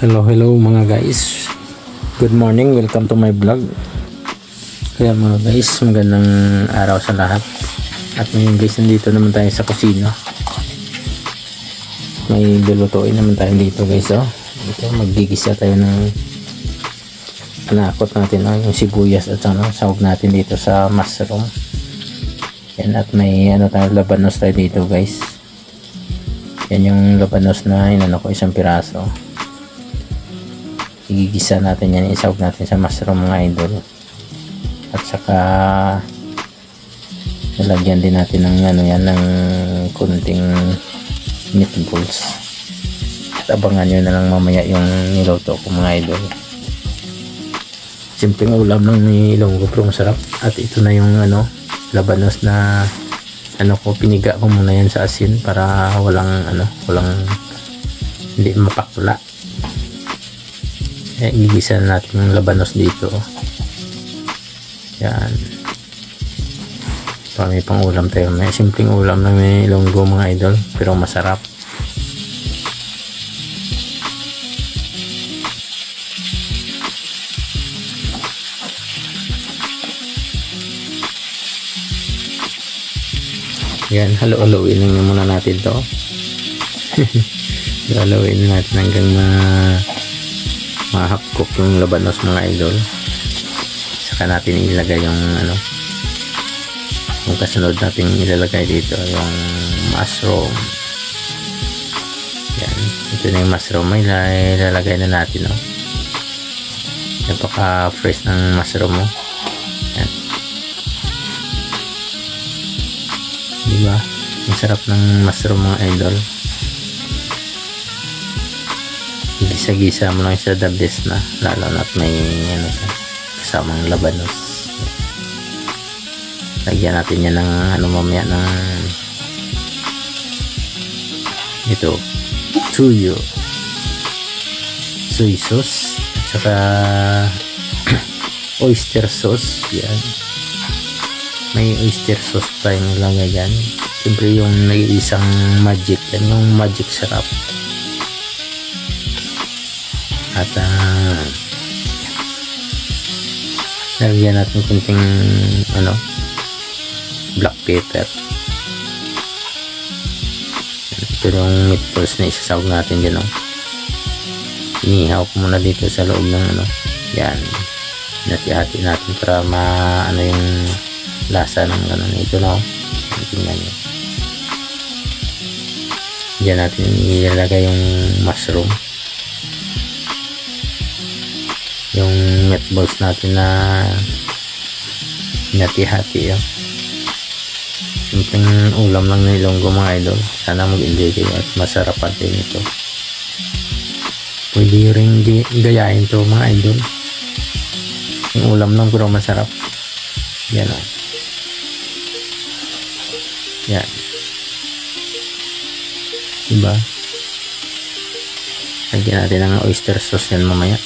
Hello mga guys, good morning, welcome to my vlog. Kaya mga guys, magandang araw sa lahat. At ngayon guys, nandito naman tayo sa kusina. May lulutuin naman tayo dito guys. Ito, magigisa tayo ng panakot natin, yung sibuyas at sahog natin dito sa mushroom. Yan, at may tayo, labanos tayo dito guys. Yan yung labanos na inano ko, isang piraso. Igigisa natin yan, isahog natin sa mushroom mga idol. At saka nalagyan din natin ng ng kunting meatballs. At abangan nyo na lang mamaya yung niluto ko mga idol. Simpleng ulam lang ni Ilonggo pero masarap. At ito na yung labanos na ko, piniga ko muna yan sa asin para walang hindi mapakla. Igigisa natin yung labanos dito. Yan. So, may pang ulam tayo. May simpleng ulam lang may Ilonggo mga idol, pero masarap. Yan, halo-haloin lang muna natin to. Halo-haloin natin hanggang mahapkok yung labanos mga idol. Saka natin ilagay yung yung kasunod natin ilalagay dito yung mushroom. Yan, ito na yung mushroom. May ilalagay na natin napaka fresh ng mushroom mo. Yan, diba ang sarap ng mushroom mga idol. Gisa-gisa mo lang siya, the best na, lalo na't may kasamang labanos. Lagyan natin yan ng mamaya ng ito, soy sauce, saka oyster sauce. Yan, may oyster sauce tayong nilagay yan. Siyempre yung nag-iisang magic yan, yung magic sarap. At lagyan natin kunting black pepper. Ito yung meatballs na isasawag natin dyan. Inihaw ko muna dito sa loob ng yan, nati-hati natin para yung lasa ng ito tingnan nyo. Diyan natin ilalagay yung mushroom, yung meatballs natin na hati-hati. Simpleng ulam lang na Ilonggo mga idol. Sana mag-enjoy kayo at masarap din ito. Pwede rin gayahin to mga idol. Yung ulam lang pero masarap. Yan yan, diba? Lagyan natin ng oyster sauce yan mamaya.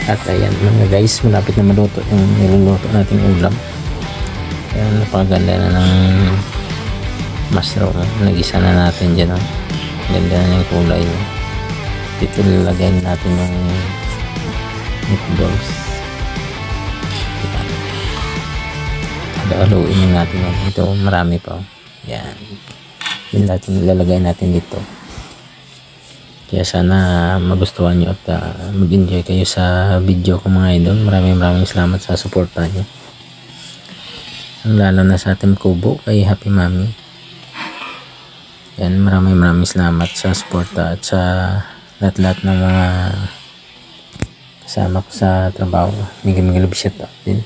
At ayan mga guys, malapit na maluto yung niluluto nating ulam. Ayan, napakaganda na ng mushroom. Nag-isa na natin dyan. Ganda na yung kulay niya. Dito lalagay natin yung meatballs. Haluin natin yan. Ito marami pa. Yan. Yun natin ilalagay natin dito. Kaya sana magustuhan nyo at mag-enjoy kayo sa video ko mga idol. Maraming salamat sa suporta nyo. Lalo na sa Team Kubo kay Happy Mami. Yan, maraming salamat sa suporta at sa lahat ng mga kasama ko sa trabaho. Mega love shout out din.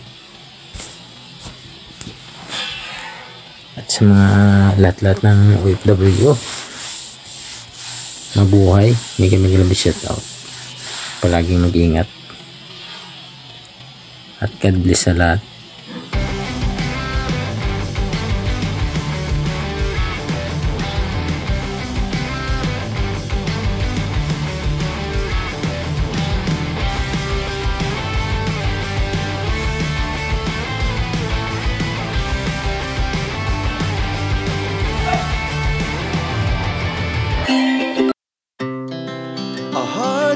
At sa mga lahat ng OFW, mabuhay, mega love shout out. Palaging mag-ingat. At God bless sa lahat.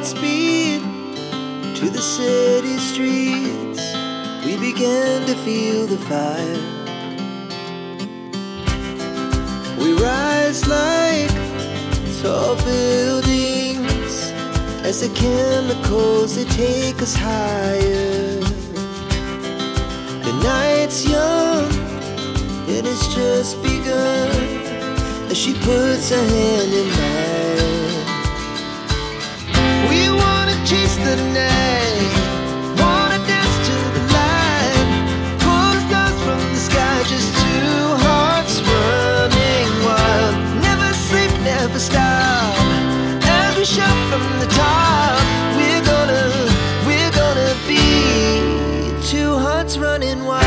Speed to the city streets, we began to feel the fire. We rise like tall buildings as the chemicals they take us higher. The night's young and it's just begun as she puts her hand in mine. Chase the night, wanna dance to the light, pull the stars from the sky, just two hearts running wild. Never sleep, never stop, as we shout from the top. We're gonna be two hearts running wild.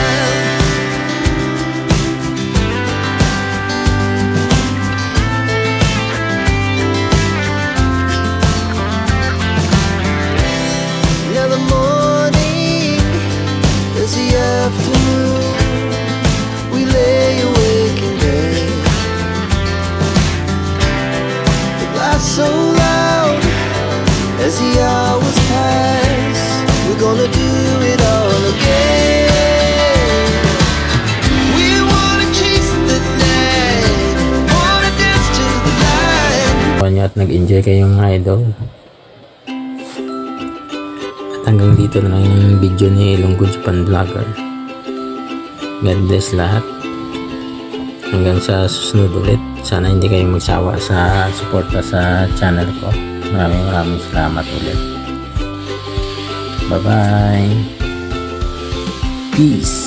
Afternoon, we lay awake in bed. The glass so loud as the hours pass. We're gonna do it all again. We wanna chase the night, wanna dance to the light. At nag-enjoy kayong idol. Hanggang dito na lang yung video ni Ilonggo Japan Vlogger. God bless lahat. Hanggang sa susunod ulit. Sana hindi kayong magsawa sa suporta sa channel ko. Maraming salamat ulit. Bye bye. Peace.